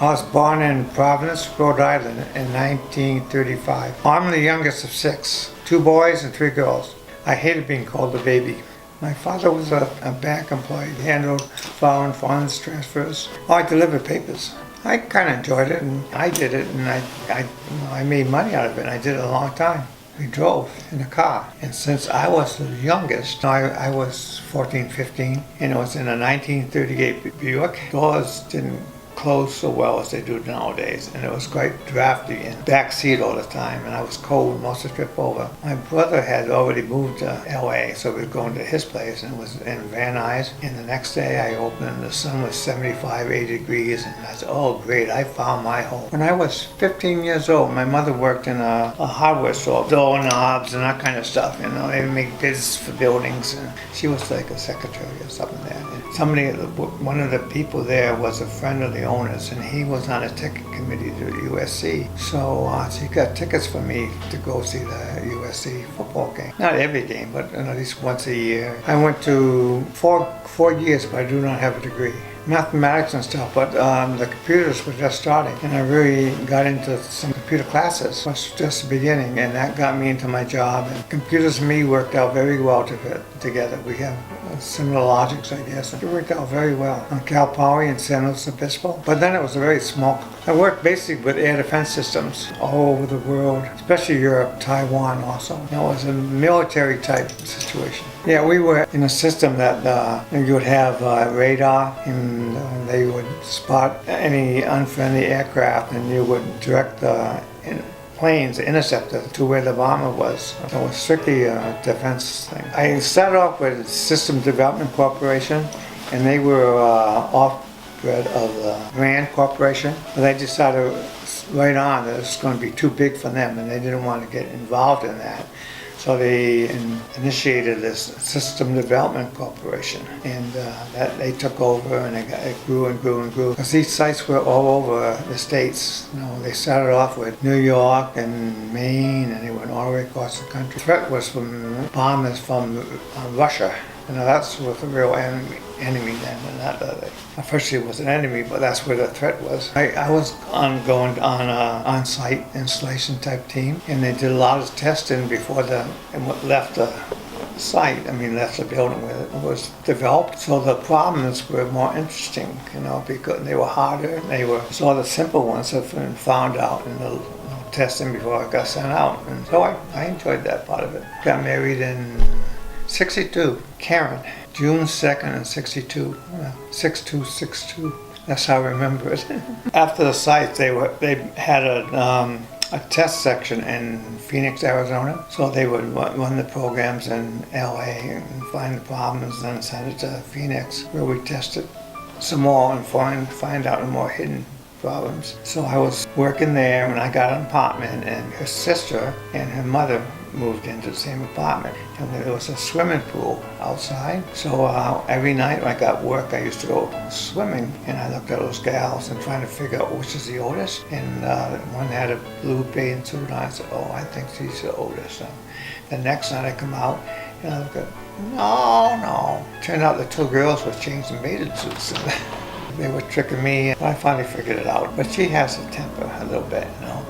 I was born in Providence, Rhode Island in 1935. I'm the youngest of six, 2 boys and 3 girls. I hated being called a baby. My father was a bank employee. He handled foreign funds transfers. I delivered papers. I kind of enjoyed it, and I did it, and I made money out of it. I did it a long time. We drove in a car, and since I was the youngest, I was 14, 15, and it was in a 1938 Buick. Doors didn't close so well as they do nowadays, and it was quite drafty and back seat all the time, and I was cold most of the trip over. My brother had already moved to LA, so we were going to his place, and it was in Van Nuys, and the next day I opened and the sun was 75, 80 degrees, and I said, oh great, I found my home. When I was 15 years old, my mother worked in a hardware store, doorknobs and that kind of stuff, you know, they make bids for buildings, and she was like a secretary or something there. One of the people there was a friend of the owners, and he was on a ticket committee to USC. So she got tickets for me to go see the USC football game. Not every game, but at least once a year. I went to four years, but I do not have a degree. Mathematics and stuff, but the computers were just starting, and I really got into some computer classes. It was just the beginning, and that got me into my job. And computers and me worked out very well together. We have similar logics, I guess. It worked out very well on Cal Poly in San Luis Obispo. But then it was a very small. I worked basically with air defense systems all over the world, especially Europe, Taiwan also. It was a military type situation. Yeah, we were in a system that you would have radar, and they would spot any unfriendly aircraft, and you would direct the planes, the interceptor, to where the bomber was. It was strictly a defense thing. I started off with System Development Corporation, and they were off-bred of the RAND Corporation. But they decided right on that it was going to be too big for them, and they didn't want to get involved in that. So they initiated this System Development Corporation, and that they took over, and it grew and grew and grew. Because these sites were all over the states. You know, they started off with New York and Maine, and they went all the way across the country. The threat was from bombers from Russia. You know, that's what the real enemy then, and not officially was an enemy, but that's where the threat was. I was going on an on-site installation type team, and they did a lot of testing before left the site. Left the building where it was developed. So the problems were more interesting, you know, because they were harder. So the simple ones have been found out in the testing before I got sent out, and so I enjoyed that part of it. Got married in 62, Karen, June 2nd in 62, 6262. That's how I remember it. After the site, they had a test section in Phoenix, Arizona. So they would run the programs in LA and find the problems, and then send it to Phoenix, where we tested some more and find out the more hidden problems. So I was working there, and I got an apartment, and her sister and her mother moved into the same apartment, and there was a swimming pool outside. So every night when I got work, I used to go swimming, and I looked at those gals and trying to figure out which is the oldest. And one had a blue bathing suit on. I said, oh, I think she's the oldest. So the next night I come out, and I look at, no. Turned out the 2 girls were changing bathing suits. They were tricking me, and I finally figured it out. But she has a temper a little bit, you know.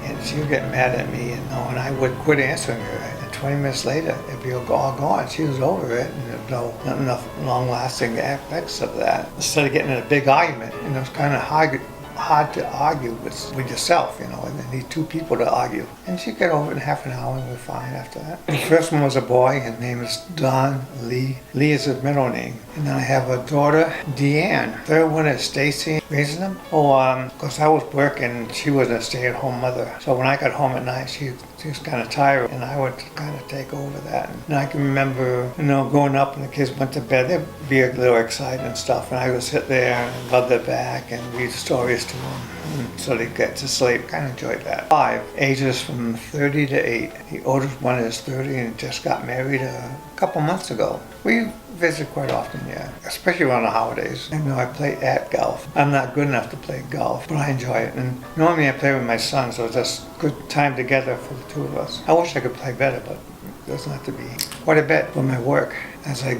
And she would get mad at me, and I would quit answering her. And 20 minutes later, it'd be all gone. She was over it, and there's not enough long-lasting effects of that. Instead of getting in a big argument, it was kind of hard to argue with yourself, you know, and you need 2 people to argue. And she got over it in half an hour, and we're fine after that. The first one was a boy. His name is Don Lee. Lee is his middle name. And then I have a daughter, Deanne. Third one is Stacy. Raising them? Because I was working, she was a stay-at-home mother. So when I got home at night, she was kind of tired, and I would kind of take over that. And I can remember, growing up and the kids went to bed, they'd be a little excited and stuff, and I would sit there and rub their back and read stories to them, and so they get to sleep. Kind of enjoyed that. 5 ages from 30 to 8. The oldest one is 30 and just got married a couple months ago. We visit quite often, yeah, especially around the holidays. I play at golf. I'm not good enough to play golf, but I enjoy it. And normally I play with my son, so it's just good time together for the 2 of us. I wish I could play better, but it doesn't have to be. What I bet for my work, as we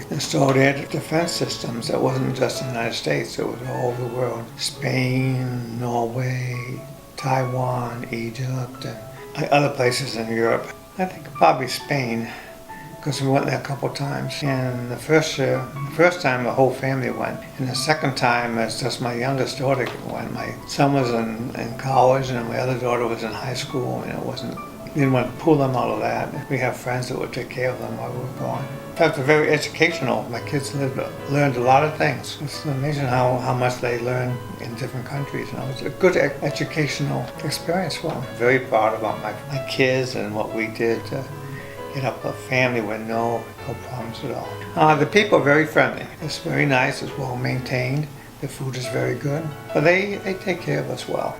installed air defense systems. It wasn't just in the United States, it was all over the world. Spain, Norway, Taiwan, Egypt, and other places in Europe. I think probably Spain, because we went there a couple times. And the first time the whole family went. And the second time, it's just my youngest daughter went. My son was in college, and my other daughter was in high school, and didn't want to pull them out of that. We have friends that would take care of them while we were gone. In fact, it's very educational. My kids learned a lot of things. It's amazing how much they learn in different countries. And it was a good educational experience for them. I'm very proud about my kids and what we did to get up a family with no problems at all. The people are very friendly. It's very nice. It's well maintained. The food is very good. But they take care of us well.